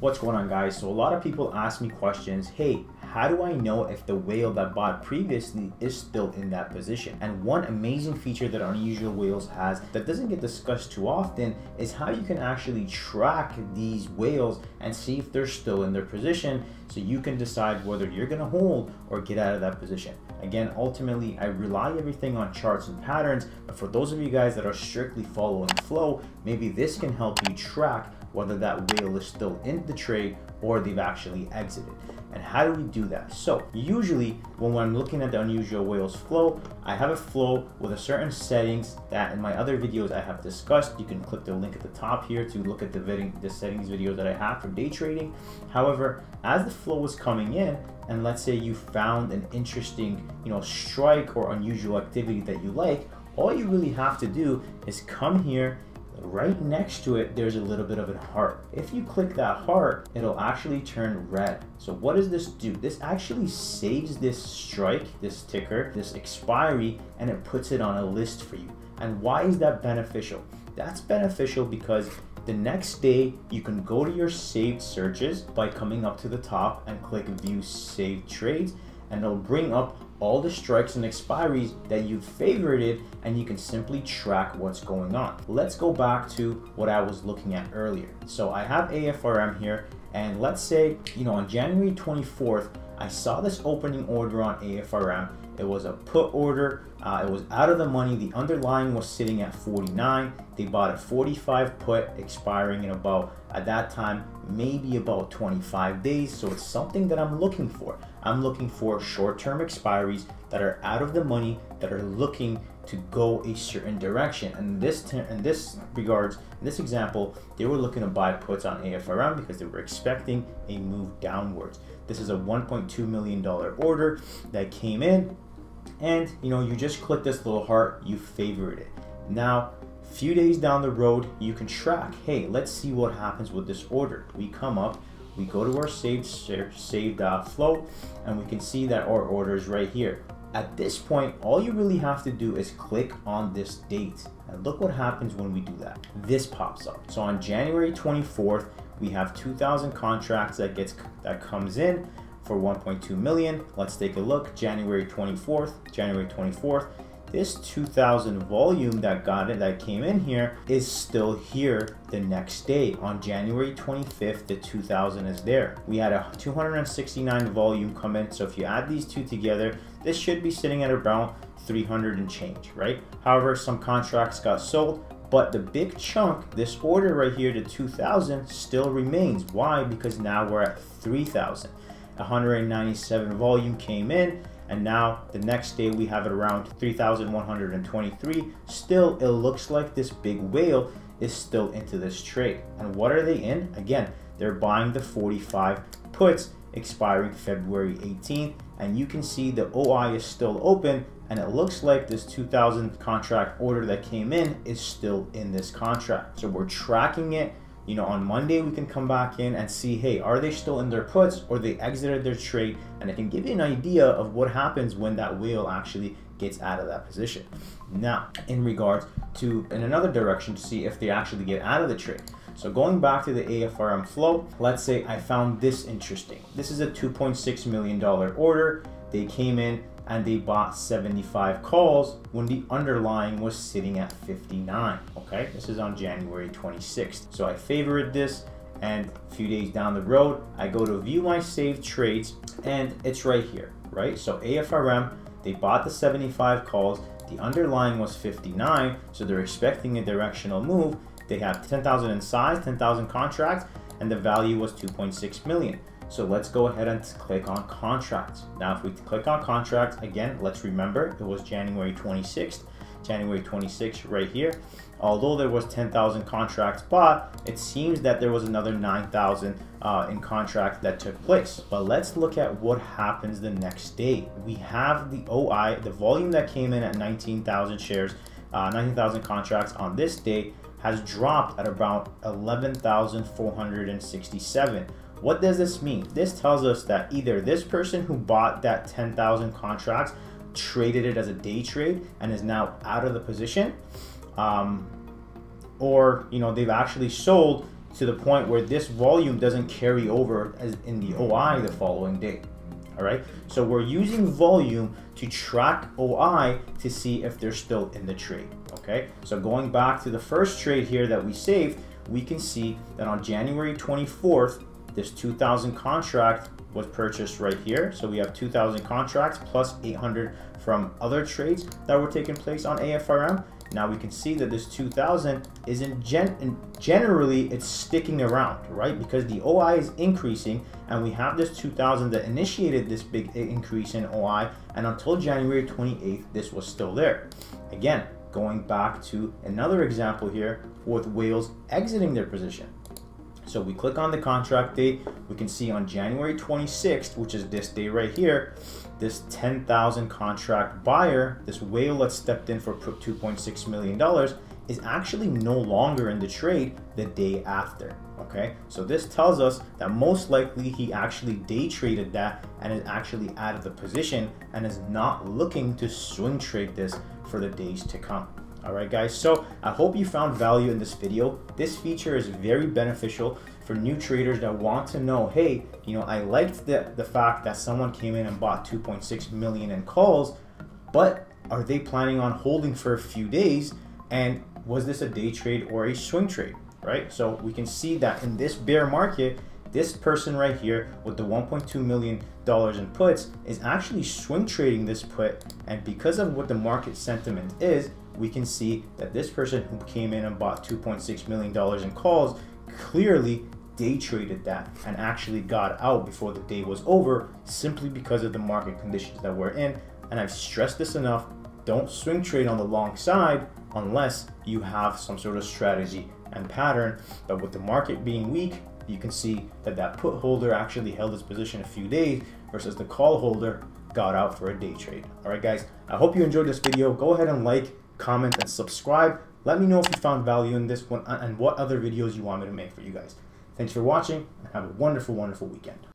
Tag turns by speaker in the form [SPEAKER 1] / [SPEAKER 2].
[SPEAKER 1] What's going on, guys? So a lot of people ask me questions. Hey, how do I know if the whale that bought previously is still in that position? And one amazing feature that Unusual Whales has that doesn't get discussed too often is how you can actually track these whales and see if they're still in their position, so you can decide whether you're going to hold or get out of that position. Again, ultimately, I rely everything on charts and patterns, but for those of you guys that are strictly following the flow, maybe this can help you track whether that whale is still in the trade or they've actually exited. And how do we do that? So usually when I'm looking at the Unusual Whales flow, I have a flow with a certain settings that in my other videos I have discussed. You can click the link at the top here to look at the settings video that I have for day trading. However, as the flow is coming in, and let's say you found an interesting, strike or unusual activity that you like, all you really have to do is come here. Right next to it, there's a little bit of a heart. If you click that heart, it'll actually turn red. So what does this do? This actually saves this strike, this ticker, this expiry, and it puts it on a list for you. And why is that beneficial? That's beneficial because the next day you can go to your saved searches by coming up to the top and click view saved trades, and it'll bring up all the strikes and expiries that you've favorited, and you can simply track what's going on. Let's go back to what I was looking at earlier. So I have AFRM here, and let's say, on January 24th, I saw this opening order on AFRM. It was a put order. It was out of the money. The underlying was sitting at 49. They bought a 45 put expiring in about, at that time, maybe about 25 days. So it's something that I'm looking for. I'm looking for short-term expiries that are out of the money, that are looking to go a certain direction. And in this example, they were looking to buy puts on AFRM because they were expecting a move downwards. This is a $1.2 million order that came in, and you just click this little heart, you favorite it. Now, a few days down the road, you can track, hey, let's see what happens with this order. We come up, we go to our saved flow, and we can see that our order is right here. At this point, all you really have to do is click on this date, and look what happens when we do that. This pops up. So on January 24th, we have 2,000 contracts that comes in for 1.2 million. Let's take a look. January 24th. This 2,000 volume that came in here is still here the next day. On January 25th, the 2,000 is there. We had a 269 volume come in. So if you add these two together, this should be sitting at around 300 and change, right? However, some contracts got sold, but the big chunk, this order right here, the 2,000, still remains. Why? Because now we're at 3,000. 197 volume came in, and now the next day we have it around 3,123. Still, it looks like this big whale is still into this trade. And what are they in? Again, they're buying the 45 puts expiring February 18th, and you can see the OI is still open, and it looks like this 2,000 contract order that came in is still in this contract. So we're tracking it. On Monday we can come back in and see, hey, are they still in their puts or they exited their trade? And it can give you an idea of what happens when that whale actually gets out of that position. Now, in regards to in another direction to see if they actually get out of the trade. So going back to the AFRM flow, let's say I found this interesting. This is a $2.6 million order. They came in and they bought 75 calls when the underlying was sitting at 59. Okay, this is on January 26th. So I favorite this, and a few days down the road, I go to view my saved trades, and it's right here, right? So AFRM, they bought the 75 calls, the underlying was 59, so they're expecting a directional move. They have 10,000 in size, 10,000 contracts, and the value was 2.6 million. So let's go ahead and click on contracts. Now, if we click on contracts, again, let's remember it was January 26th, right here. Although there was 10,000 contracts bought, it seems that there was another 9,000 in contract that took place. But let's look at what happens the next day. We have the OI, the volume that came in at 19,000 shares, 19,000 contracts on this day has dropped at about 11,467. What does this mean? This tells us that either this person who bought that 10,000 contracts traded it as a day trade and is now out of the position, or they've actually sold to the point where this volume doesn't carry over as in the OI the following day. All right, so we're using volume to track OI to see if they're still in the trade. Okay, so going back to the first trade here that we saved, we can see that on January 24th, this 2,000 contract was purchased right here. So we have 2,000 contracts plus 800 from other trades that were taking place on AFRM. Now we can see that this 2,000 isn't generally it's sticking around, right? Because the OI is increasing, and we have this 2,000 that initiated this big increase in OI, and until January 28th, this was still there. Again, going back to another example here with whales exiting their position. So we click on the contract date, we can see on January 26th, which is this day right here, this 10,000 contract buyer, this whale that stepped in for $2.6 million, is actually no longer in the trade the day after. Okay, so this tells us that most likely he actually day traded that and is actually out of the position and is not looking to swing trade this for the days to come. All right, guys, so I hope you found value in this video. This feature is very beneficial for new traders that want to know, hey, you know, I liked the fact that someone came in and bought 2.6 million in calls, but are they planning on holding for a few days? And was this a day trade or a swing trade, right? So we can see that in this bear market, this person right here with the $1.2 million in puts is actually swing trading this put. And because of what the market sentiment is, we can see that this person who came in and bought $2.6 million in calls clearly day traded that and actually got out before the day was over, simply because of the market conditions that we're in. And I've stressed this enough, don't swing trade on the long side unless you have some sort of strategy and pattern. But with the market being weak, you can see that that put holder actually held his position a few days versus the call holder got out for a day trade. All right, guys, I hope you enjoyed this video. Go ahead and like, comment, and subscribe. Let me know if you found value in this one and what other videos you want me to make for you guys. Thanks for watching, and have a wonderful, wonderful weekend.